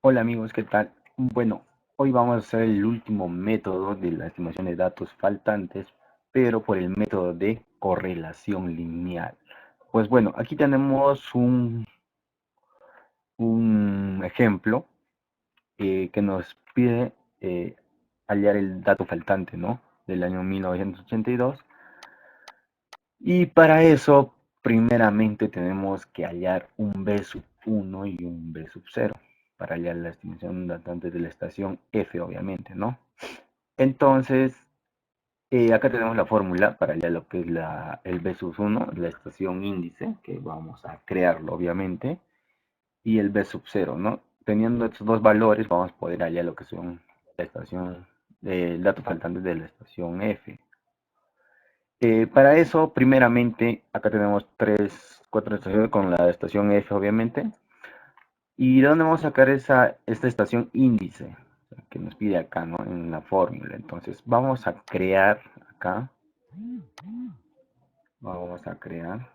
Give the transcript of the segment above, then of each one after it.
Hola amigos, ¿qué tal? Bueno, hoy vamos a hacer el último método de la estimación de datos faltantes, pero por el método de correlación lineal. Pues bueno, aquí tenemos un ejemplo que nos pide hallar el dato faltante, ¿no? Del año 1982. Y para eso, primeramente tenemos que hallar un B sub 1 y un B sub 0 para hallar la estimación datante de la estación F, obviamente, ¿no? Entonces, acá tenemos la fórmula para hallar lo que es el B sub 1, la estación índice, que vamos a crearlo, obviamente, y el B sub 0, ¿no? Teniendo estos dos valores, vamos a poder hallar lo que son la estación, el dato faltante de la estación F. Para eso, primeramente, acá tenemos cuatro estaciones con la estación F, obviamente. ¿Y de dónde vamos a sacar esta estación índice? Que nos pide acá, ¿no? En la fórmula. Entonces, vamos a crear acá. Vamos a crear.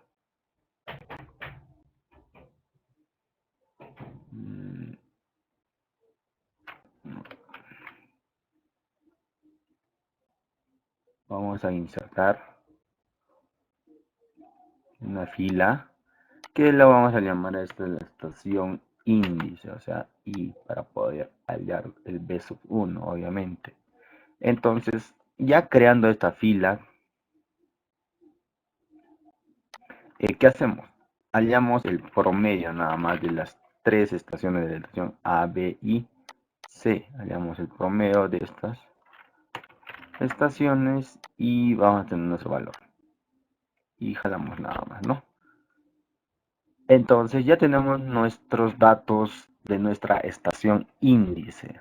mm, Vamos a insertar una fila que la vamos a llamar a esta la estación índice, o sea, I, para poder hallar el B sub 1, obviamente. Entonces, ya creando esta fila, ¿qué hacemos? Hallamos el promedio nada más de las tres estaciones de la estación A, B y C. Hallamos el promedio de estas estaciones y vamos a tener nuestro valor. Y jalamos nada más, ¿no? Entonces ya tenemos nuestros datos de nuestra estación índice.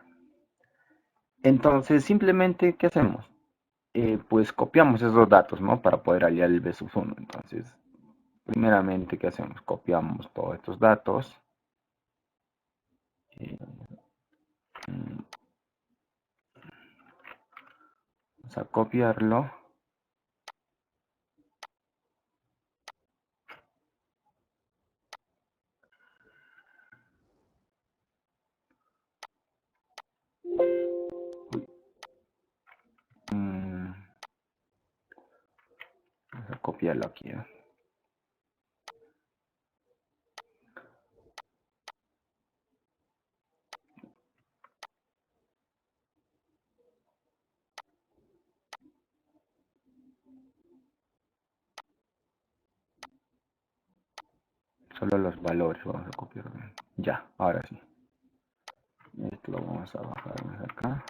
Entonces simplemente, ¿qué hacemos? Pues copiamos esos datos, ¿no? Para poder hallar el B sub 1. Entonces, primeramente, ¿qué hacemos? Copiamos todos estos datos. Eh, Vamos a copiarlo. Mm, Vamos a copiarlo aquí. Solo los valores vamos a copiar. Ya, ahora sí. Esto lo vamos a bajar más acá.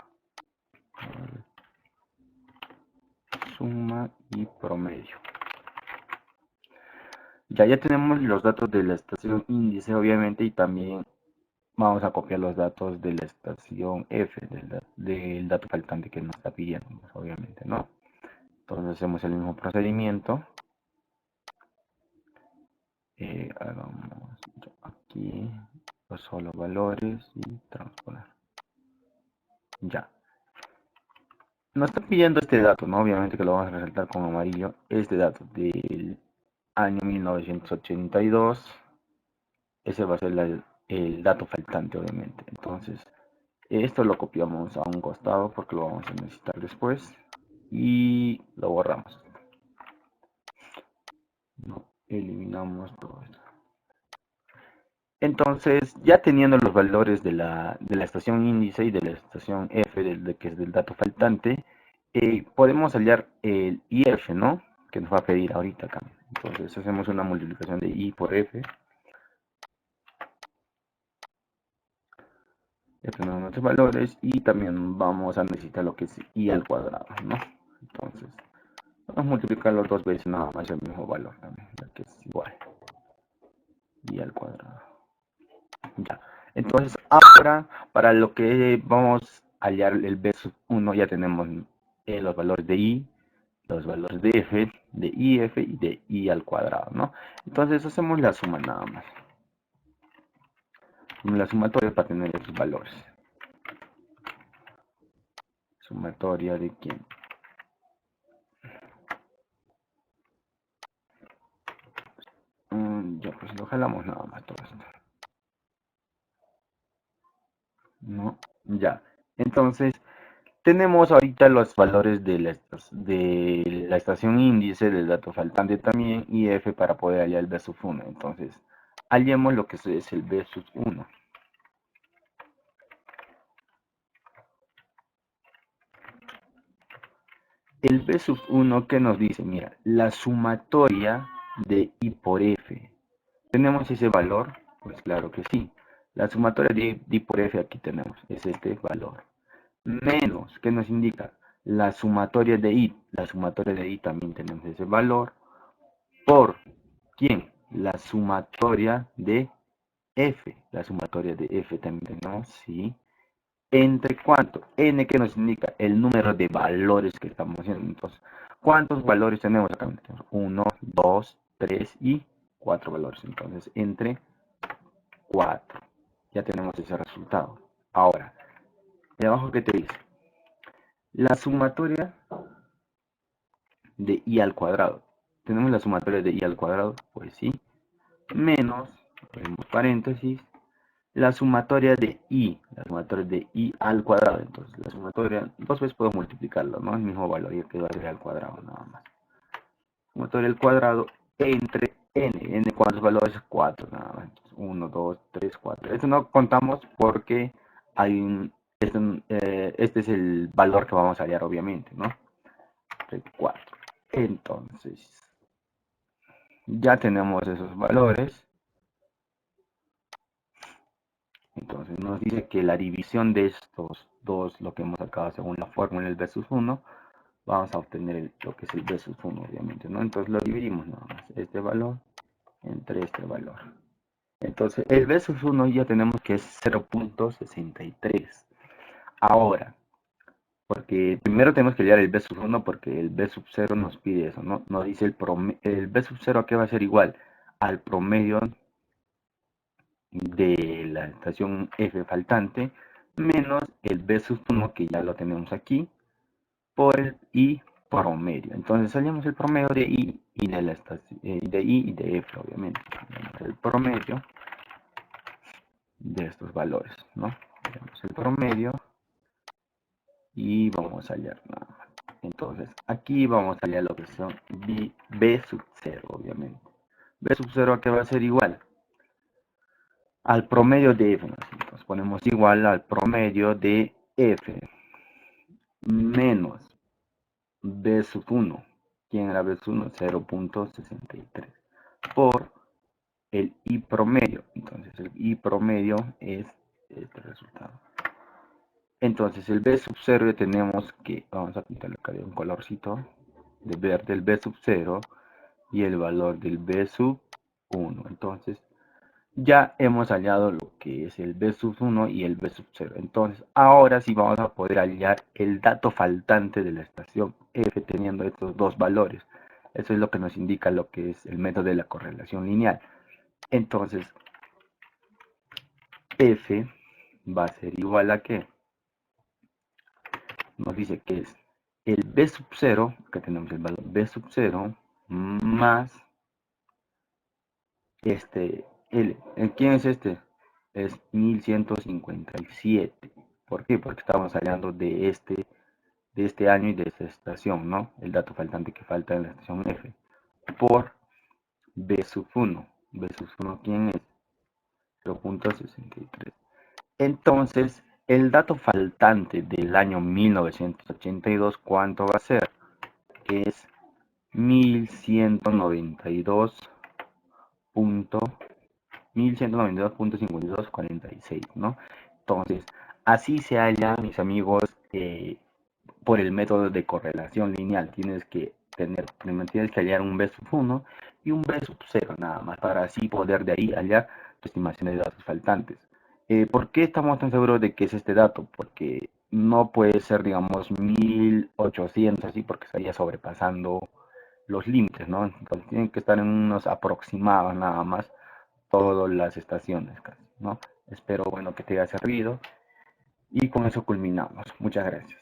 Suma y promedio. Ya tenemos los datos de la estación índice, obviamente, y también vamos a copiar los datos de la estación F, del dato faltante que nos está pidiendo, pues, obviamente, ¿no? Entonces hacemos el mismo procedimiento. Hagamos aquí los solo valores y transponer. Ya. Nos está pidiendo este dato, ¿no? Obviamente que lo vamos a resaltar con amarillo. Este dato del año 1982. Ese va a ser el dato faltante, obviamente. Entonces, esto lo copiamos a un costado porque lo vamos a necesitar después. Y lo borramos. No, eliminamos todo esto. Entonces, ya teniendo los valores de la estación índice y de la estación F, que es del dato faltante, podemos hallar el IF, ¿no? Que nos va a pedir ahorita acá. Entonces, hacemos una multiplicación de I por F. Ya tenemos nuestros valores y también vamos a necesitar lo que es I al cuadrado, ¿no? Entonces, vamos a multiplicarlo dos veces nada más el mismo valor también, ya que es igual. I al cuadrado. Ya. Entonces, ahora, para lo que vamos a hallar el B sub 1, ya tenemos los valores de I, los valores de F, de IF y de I al cuadrado, ¿no? Entonces, hacemos la suma nada más. La sumatoria para tener esos valores. Sumatoria de quién. Ya, pues lo jalamos nada más todo esto. ¿no? Ya. Entonces, tenemos ahorita los valores de la estación índice, del dato faltante también, y F para poder hallar el B sub 1. Entonces, hallemos lo que es el B sub 1. El B sub 1 que nos dice, mira, la sumatoria de I por F. ¿Tenemos ese valor? Pues claro que sí. La sumatoria de I por F aquí tenemos, es este valor. Menos, ¿qué nos indica? La sumatoria de I. La sumatoria de I también tenemos ese valor. ¿Por quién? La sumatoria de F. La sumatoria de F también tenemos, sí. ¿Entre cuánto? N que nos indica el número de valores que estamos haciendo. Entonces, ¿cuántos valores tenemos acá? 1, 2, 3 y 4 valores. Entonces, entre 4. Ya tenemos ese resultado. Ahora, de abajo, ¿qué te dice? La sumatoria de I al cuadrado. ¿Tenemos la sumatoria de I al cuadrado? Pues sí. Menos, ponemos paréntesis, la sumatoria de I al cuadrado. Entonces, la sumatoria, dos veces puedo multiplicarlo, ¿no? El mismo valor, y quedó al cuadrado, nada más. Sumatoria al cuadrado entre n, ¿cuántos valores? 4, nada más. Entonces, 1, 2, 3, 4. Esto no contamos porque hay este es el valor que vamos a hallar, obviamente, ¿no? 4. Entonces, ya tenemos esos valores. Entonces nos dice que la división de estos dos, lo que hemos sacado según la fórmula del versus 1, vamos a obtener lo que es el versus 1, obviamente, ¿no? Entonces lo dividimos nada más, este valor entre este valor. Entonces el versus 1 ya tenemos que es 0.63. Ahora, porque primero tenemos que hallar el B sub 1 porque el B sub 0 nos pide eso, ¿no? Nos dice el B sub 0 a qué va a ser igual al promedio de la estación F faltante menos el B sub 1 que ya lo tenemos aquí por el I promedio. Entonces hallamos el promedio de I y de la estación, de I y de F, obviamente. El promedio de estos valores, ¿no? Hallamos el promedio y vamos a hallar nada más. Entonces aquí vamos a hallar lo que son B sub 0, obviamente. B sub 0 a qué va a ser igual al promedio de F. Entonces ponemos igual al promedio de F menos B sub 1. ¿Quién era B sub 1? 0.63 por el I promedio. Entonces el I promedio es este resultado. Entonces el B sub 0 ya tenemos que, vamos a pintarle acá de un colorcito de verde, el B sub 0 y el valor del B sub 1. Entonces ya hemos hallado lo que es el B sub 1 y el B sub 0. Entonces, ahora sí vamos a poder hallar el dato faltante de la estación F teniendo estos dos valores. Eso es lo que nos indica lo que es el método de la correlación lineal. Entonces, F va a ser igual a ¿qué? Nos dice que es el B sub 0, que tenemos el valor B sub 0, más este L. ¿Quién es este? Es 1157. ¿Por qué? Porque estamos hablando de este año y de esta estación, ¿no? El dato faltante que falta en la estación F. Por B sub 1. B sub 1, ¿quién es? 0.63. Entonces, el dato faltante del año 1982, ¿cuánto va a ser? Es 1192.5246, ¿no? Entonces, así se halla, mis amigos, por el método de correlación lineal. Primero tienes que hallar un B sub 1 y un B sub 0 nada más, para así poder de ahí hallar tu estimación de datos faltantes. ¿Por qué estamos tan seguros de que es este dato? Porque no puede ser, digamos, 1800 así, porque estaría sobrepasando los límites, ¿no? Entonces tienen que estar en unos aproximados nada más todas las estaciones, ¿no? Espero, bueno, que te haya servido y con eso culminamos. Muchas gracias.